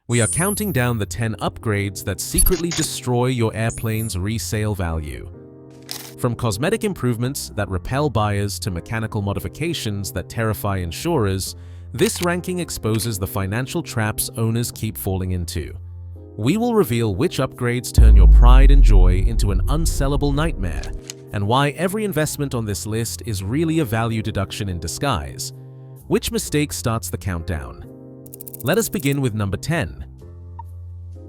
We are counting down the 10 upgrades that secretly destroy your airplane's resale value. From cosmetic improvements that repel buyers to mechanical modifications that terrify insurers, this ranking exposes the financial traps owners keep falling into. We will reveal which upgrades turn your pride and joy into an unsellable nightmare, and why every investment on this list is really a value deduction in disguise. Which mistake starts the countdown? Let us begin with number 10.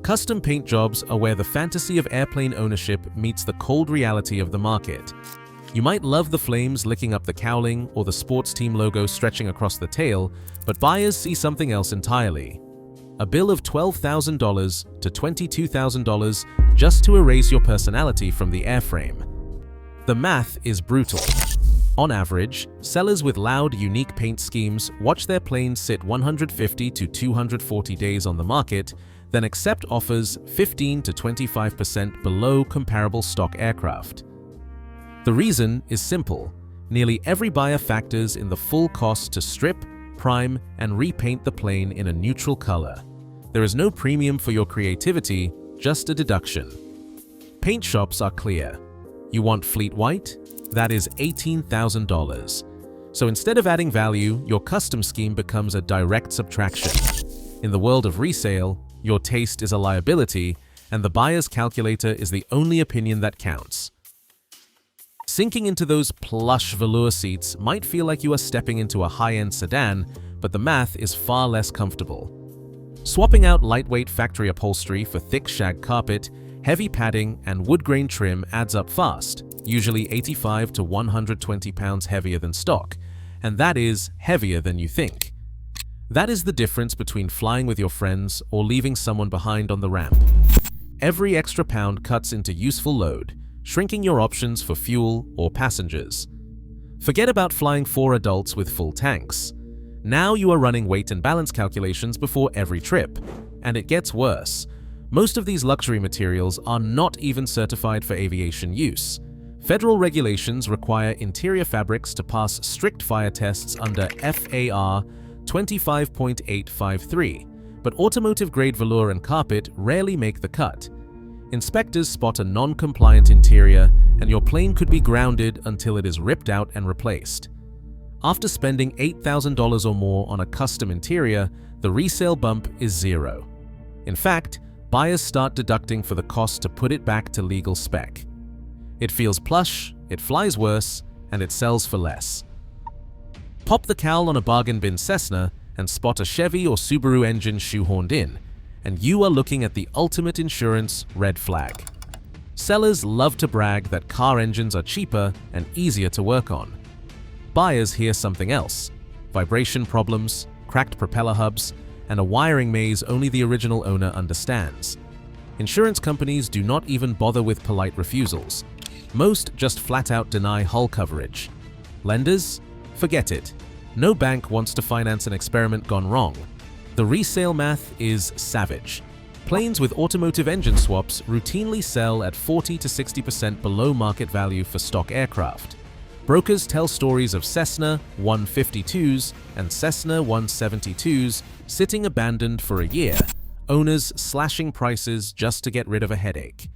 Custom paint jobs are where the fantasy of airplane ownership meets the cold reality of the market. You might love the flames licking up the cowling or the sports team logo stretching across the tail, but buyers see something else entirely. A bill of $12,000 to $22,000 just to erase your personality from the airframe. The math is brutal. On average, sellers with loud, unique paint schemes watch their planes sit 150 to 240 days on the market, then accept offers 15 to 25% below comparable stock aircraft. The reason is simple. Nearly every buyer factors in the full cost to strip, prime, and repaint the plane in a neutral color. There is no premium for your creativity, just a deduction. Paint shops are clear. You want fleet white? That is $18,000. So instead of adding value, your custom scheme becomes a direct subtraction. In the world of resale, your taste is a liability, and the buyer's calculator is the only opinion that counts. Sinking into those plush velour seats might feel like you are stepping into a high-end sedan, but the math is far less comfortable. Swapping out lightweight factory upholstery for thick shag carpet, heavy padding, and wood grain trim adds up fast, usually 85 to 120 pounds heavier than stock, and that is heavier than you think. That is the difference between flying with your friends or leaving someone behind on the ramp. Every extra pound cuts into useful load, shrinking your options for fuel or passengers. Forget about flying 4 adults with full tanks. Now you are running weight and balance calculations before every trip. And it gets worse. Most of these luxury materials are not even certified for aviation use. Federal regulations require interior fabrics to pass strict fire tests under FAR 25.853, but automotive-grade velour and carpet rarely make the cut. Inspectors spot a non-compliant interior, and your plane could be grounded until it is ripped out and replaced. After spending $8,000 or more on a custom interior, the resale bump is zero. In fact, buyers start deducting for the cost to put it back to legal spec. It feels plush, it flies worse, and it sells for less. Pop the cowl on a bargain bin Cessna and spot a Chevy or Subaru engine shoehorned in, and you are looking at the ultimate insurance red flag. Sellers love to brag that car engines are cheaper and easier to work on. Buyers hear something else: vibration problems, cracked propeller hubs, and a wiring maze only the original owner understands. Insurance companies do not even bother with polite refusals. Most just flat out deny hull coverage. Lenders? Forget it. No bank wants to finance an experiment gone wrong. The resale math is savage. Planes with automotive engine swaps routinely sell at 40 to 60% below market value for stock aircraft. Brokers tell stories of Cessna 152s and Cessna 172s sitting abandoned for a year, owners slashing prices just to get rid of a headache.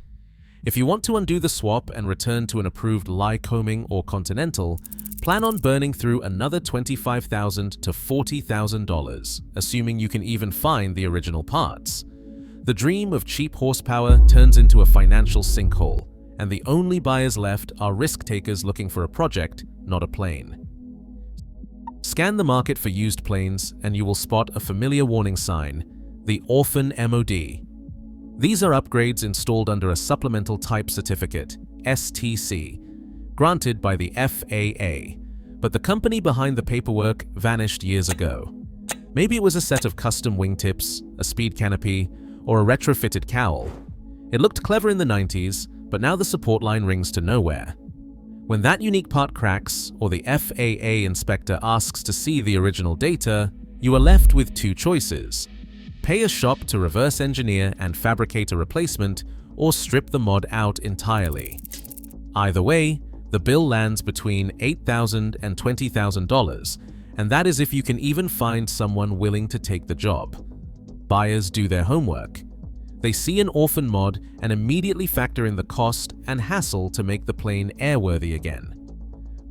If you want to undo the swap and return to an approved Lycoming or Continental, plan on burning through another $25,000 to $40,000, assuming you can even find the original parts. The dream of cheap horsepower turns into a financial sinkhole, and the only buyers left are risk takers looking for a project, not a plane. Scan the market for used planes, and you will spot a familiar warning sign: the Orphan MOD. These are upgrades installed under a Supplemental Type Certificate, STC, granted by the FAA, but the company behind the paperwork vanished years ago. Maybe it was a set of custom wingtips, a speed canopy, or a retrofitted cowl. It looked clever in the 90s, but now the support line rings to nowhere. When that unique part cracks, or the FAA inspector asks to see the original data, you are left with two choices: pay a shop to reverse engineer and fabricate a replacement, or strip the mod out entirely. Either way, the bill lands between $8,000 and $20,000, and that is if you can even find someone willing to take the job. buyers do their homework. They see an orphan mod and immediately factor in the cost and hassle to make the plane airworthy again.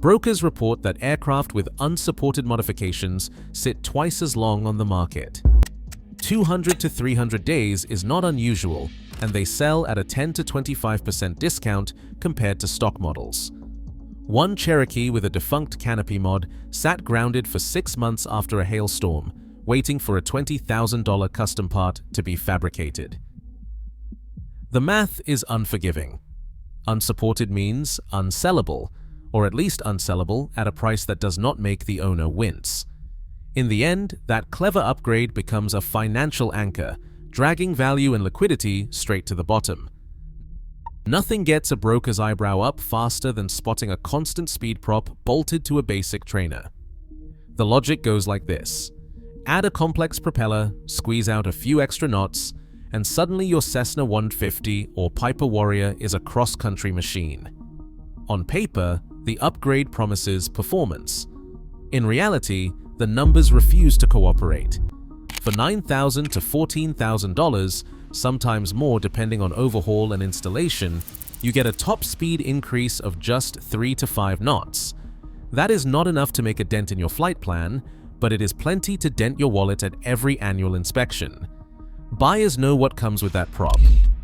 Brokers report that aircraft with unsupported modifications sit twice as long on the market. 200 to 300 days is not unusual, and they sell at a 10 to 25% discount compared to stock models. One Cherokee with a defunct canopy mod sat grounded for 6 months after a hailstorm, waiting for a $20,000 custom part to be fabricated. The math is unforgiving. Unsupported means unsellable, or at least unsellable at a price that does not make the owner wince. In the end, that clever upgrade becomes a financial anchor, dragging value and liquidity straight to the bottom. Nothing gets a broker's eyebrow up faster than spotting a constant speed prop bolted to a basic trainer. The logic goes like this. Add a complex propeller, squeeze out a few extra knots, and suddenly your Cessna 150 or Piper Warrior is a cross-country machine. On paper, the upgrade promises performance. In reality, the numbers refuse to cooperate. For $9,000 to $14,000, sometimes more depending on overhaul and installation, you get a top speed increase of just 3 to 5 knots. That is not enough to make a dent in your flight plan, but it is plenty to dent your wallet at every annual inspection. Buyers know what comes with that prop: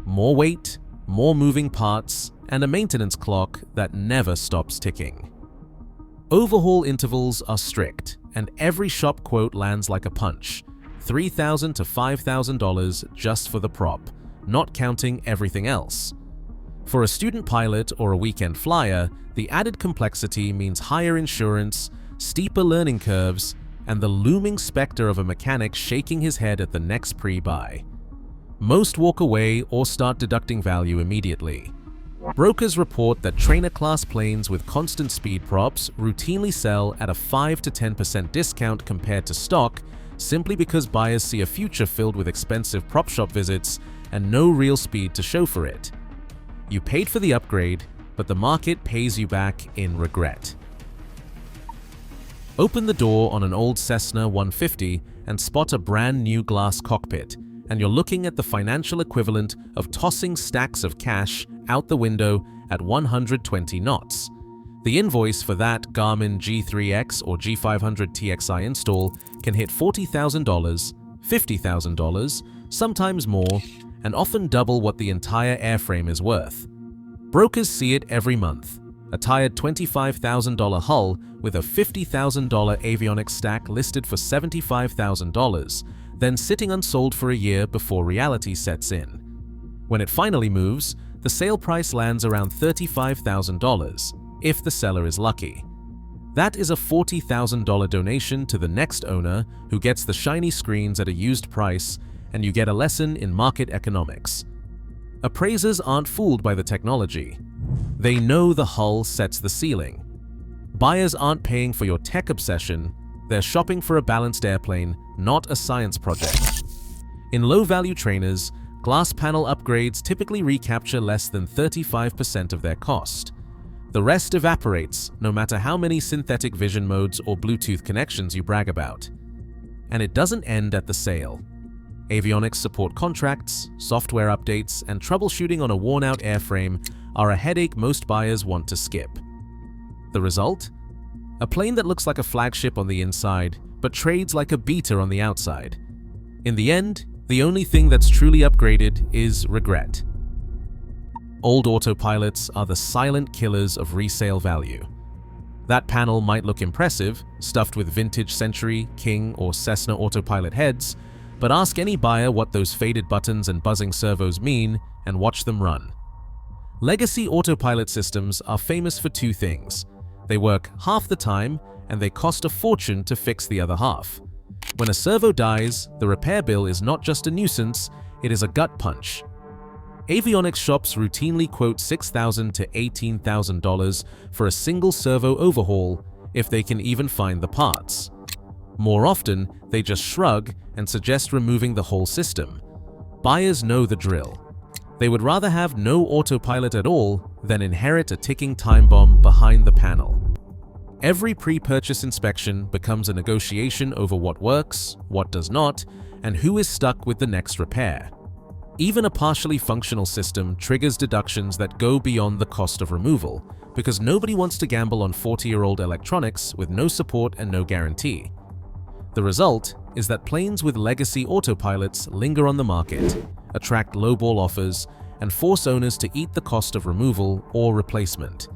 more weight, more moving parts, and a maintenance clock that never stops ticking. Overhaul intervals are strict, and every shop quote lands like a punch: $3,000 to $5,000 just for the prop, not counting everything else. For a student pilot or a weekend flyer, the added complexity means higher insurance, steeper learning curves, and the looming specter of a mechanic shaking his head at the next pre-buy. Most walk away or start deducting value immediately. Brokers report that trainer-class planes with constant speed props routinely sell at a 5 to 10% discount compared to stock, simply because buyers see a future filled with expensive prop shop visits and no real speed to show for it. You paid for the upgrade, but the market pays you back in regret. Open the door on an old Cessna 150 and spot a brand new glass cockpit, and you're looking at the financial equivalent of tossing stacks of cash out the window at 120 knots. The invoice for that Garmin G3X or G500 TXI install can hit $40,000, $50,000, sometimes more, and often double what the entire airframe is worth. Brokers see it every month: a tired $25,000 hull with a $50,000 avionics stack listed for $75,000, then sitting unsold for a year before reality sets in. When it finally moves, the sale price lands around $35,000, if the seller is lucky. That is a $40,000 donation to the next owner, who gets the shiny screens at a used price, and you get a lesson in market economics. Appraisers aren't fooled by the technology. They know the hull sets the ceiling. Buyers aren't paying for your tech obsession, they're shopping for a balanced airplane, not a science project. In low-value trainers, glass panel upgrades typically recapture less than 35% of their cost. The rest evaporates, no matter how many synthetic vision modes or Bluetooth connections you brag about. And it doesn't end at the sale. Avionics support contracts, software updates, and troubleshooting on a worn-out airframe are a headache most buyers want to skip. The result? A plane that looks like a flagship on the inside, but trades like a beater on the outside. In the end, the only thing that's truly upgraded is regret. Old autopilots are the silent killers of resale value. That panel might look impressive, stuffed with vintage Century, King, or Cessna autopilot heads, but ask any buyer what those faded buttons and buzzing servos mean and watch them run. Legacy autopilot systems are famous for two things: they work half the time, and they cost a fortune to fix the other half. When a servo dies, the repair bill is not just a nuisance, it is a gut punch. Avionics shops routinely quote $6,000 to $18,000 for a single servo overhaul, if they can even find the parts. More often, they just shrug and suggest removing the whole system. Buyers know the drill. They would rather have no autopilot at all than inherit a ticking time bomb behind the panel. Every pre-purchase inspection becomes a negotiation over what works, what does not, and who is stuck with the next repair. Even a partially functional system triggers deductions that go beyond the cost of removal, because nobody wants to gamble on 40-year-old electronics with no support and no guarantee. The result is that planes with legacy autopilots linger on the market, attract lowball offers, and force owners to eat the cost of removal or replacement.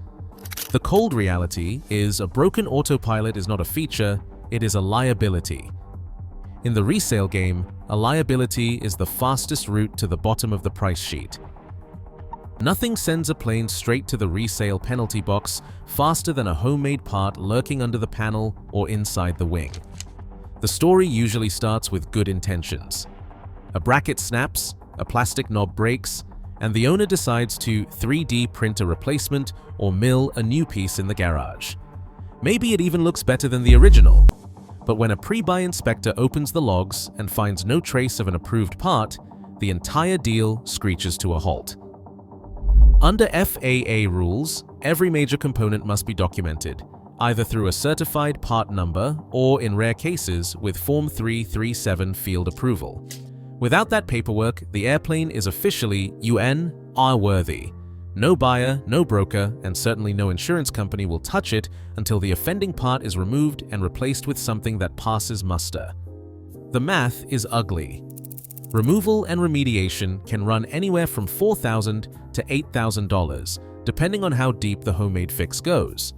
The cold reality is a broken autopilot is not a feature, it is a liability. In the resale game, a liability is the fastest route to the bottom of the price sheet. Nothing sends a plane straight to the resale penalty box faster than a homemade part lurking under the panel or inside the wing. The story usually starts with good intentions. A bracket snaps, a plastic knob breaks, and the owner decides to 3D print a replacement or mill a new piece in the garage. Maybe it even looks better than the original. But when a pre-buy inspector opens the logs and finds no trace of an approved part, the entire deal screeches to a halt. Under FAA rules, every major component must be documented, either through a certified part number or, in rare cases, with Form 337 field approval. Without that paperwork, the airplane is officially UNR-worthy. No buyer, no broker, and certainly no insurance company will touch it until the offending part is removed and replaced with something that passes muster. The math is ugly. Removal and remediation can run anywhere from $4,000 to $8,000, depending on how deep the homemade fix goes.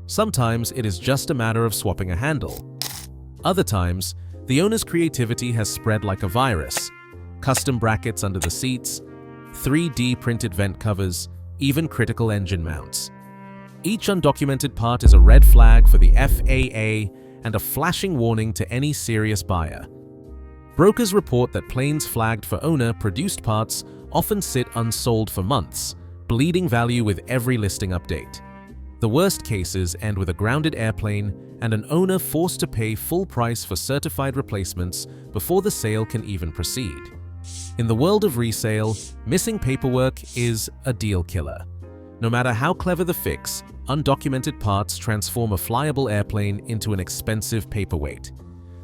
Sometimes it is just a matter of swapping a handle. Other times, the owner's creativity has spread like a virus. Custom brackets under the seats, 3D printed vent covers, even critical engine mounts. Each undocumented part is a red flag for the FAA and a flashing warning to any serious buyer. Brokers report that planes flagged for owner-produced parts often sit unsold for months, bleeding value with every listing update. The worst cases end with a grounded airplane and an owner forced to pay full price for certified replacements before the sale can even proceed. In the world of resale, missing paperwork is a deal killer. No matter how clever the fix, undocumented parts transform a flyable airplane into an expensive paperweight.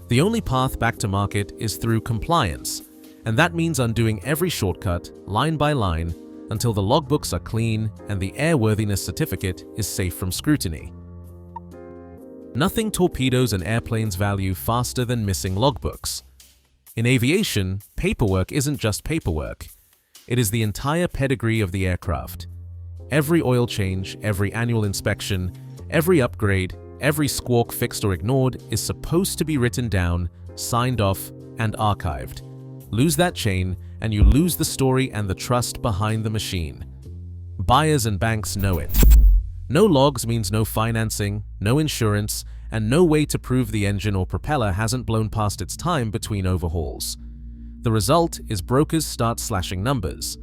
The only path back to market is through compliance, and that means undoing every shortcut, line by line, until the logbooks are clean and the airworthiness certificate is safe from scrutiny. Nothing torpedoes an airplane's value faster than missing logbooks. In aviation, paperwork isn't just paperwork. It is the entire pedigree of the aircraft. Every oil change, every annual inspection, every upgrade, every squawk fixed or ignored is supposed to be written down, signed off, and archived. Lose that chain, and you lose the story and the trust behind the machine. Buyers and banks know it. No logs means no financing, no insurance, and no way to prove the engine or propeller hasn't blown past its time between overhauls. The result is brokers start slashing numbers.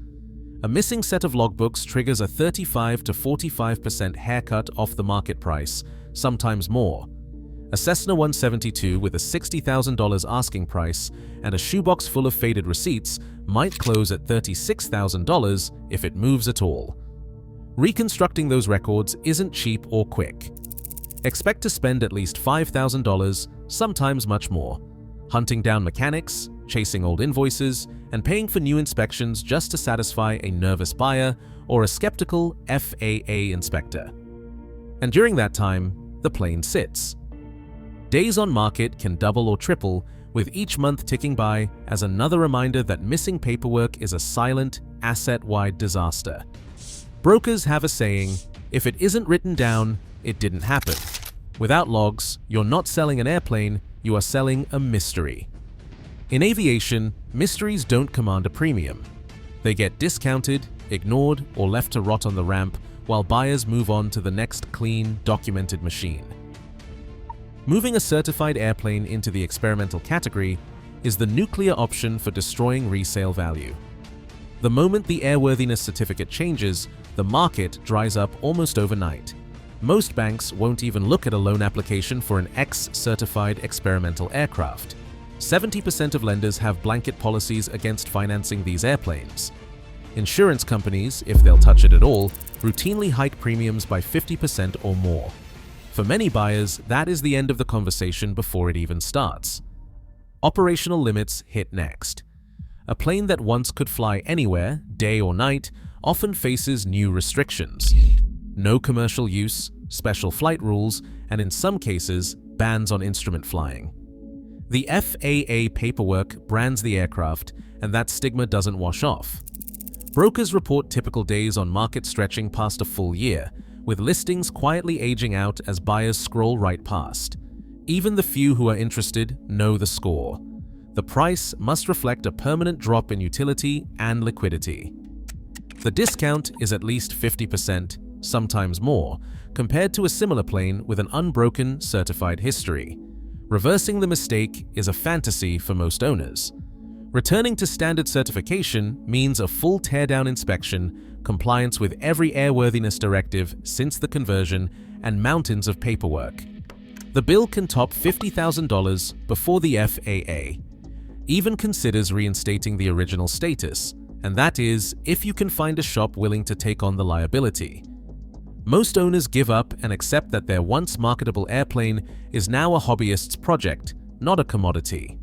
A missing set of logbooks triggers a 35 to 45% haircut off the market price, sometimes more. A Cessna 172 with a $60,000 asking price and a shoebox full of faded receipts might close at $36,000 if it moves at all. Reconstructing those records isn't cheap or quick. Expect to spend at least $5,000, sometimes much more, hunting down mechanics, chasing old invoices, and paying for new inspections just to satisfy a nervous buyer or a skeptical FAA inspector. And during that time, the plane sits. Days on market can double or triple, with each month ticking by as another reminder that missing paperwork is a silent, asset-wide disaster. Brokers have a saying, if it isn't written down, it didn't happen. Without logs, you're not selling an airplane, you are selling a mystery. In aviation, mysteries don't command a premium. They get discounted, ignored, or left to rot on the ramp while buyers move on to the next clean, documented machine. Moving a certified airplane into the experimental category is the nuclear option for destroying resale value. The moment the airworthiness certificate changes, the market dries up almost overnight. Most banks won't even look at a loan application for an X-certified experimental aircraft. 70% of lenders have blanket policies against financing these airplanes. Insurance companies, if they'll touch it at all, routinely hike premiums by 50% or more. For many buyers, that is the end of the conversation before it even starts. Operational limits hit next. A plane that once could fly anywhere, day or night, often faces new restrictions. No commercial use, special flight rules, and in some cases, bans on instrument flying. The FAA paperwork brands the aircraft, and that stigma doesn't wash off. Brokers report typical days on market stretching past a full year, with listings quietly aging out as buyers scroll right past. Even the few who are interested know the score. The price must reflect a permanent drop in utility and liquidity. The discount is at least 50%, sometimes more, compared to a similar plane with an unbroken certified history. Reversing the mistake is a fantasy for most owners. Returning to standard certification means a full teardown inspection, compliance with every airworthiness directive since the conversion, and mountains of paperwork. The bill can top $50,000 before the FAA even considers reinstating the original status, and that is if you can find a shop willing to take on the liability. Most owners give up and accept that their once marketable airplane is now a hobbyist's project, not a commodity.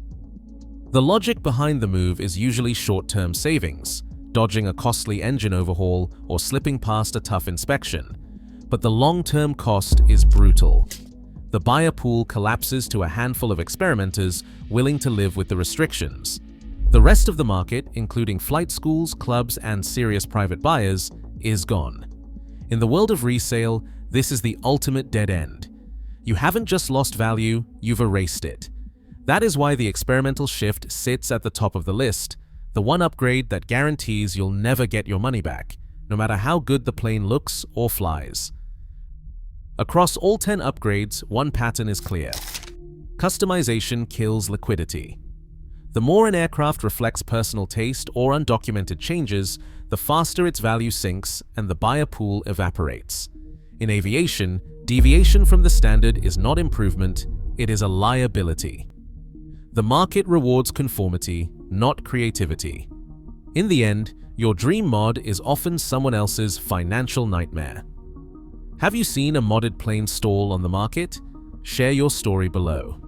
The logic behind the move is usually short-term savings, dodging a costly engine overhaul or slipping past a tough inspection. But the long-term cost is brutal. The buyer pool collapses to a handful of experimenters willing to live with the restrictions. The rest of the market, including flight schools, clubs, and serious private buyers, is gone. In the world of resale, this is the ultimate dead end. You haven't just lost value, you've erased it. That is why the experimental shift sits at the top of the list, the one upgrade that guarantees you'll never get your money back, no matter how good the plane looks or flies. Across all 10 upgrades, one pattern is clear. Customization kills liquidity. The more an aircraft reflects personal taste or undocumented changes, the faster its value sinks and the buyer pool evaporates. In aviation, deviation from the standard is not improvement, it is a liability. The market rewards conformity, not creativity. In the end, your dream mod is often someone else's financial nightmare. Have you seen a modded plane stall on the market? Share your story below.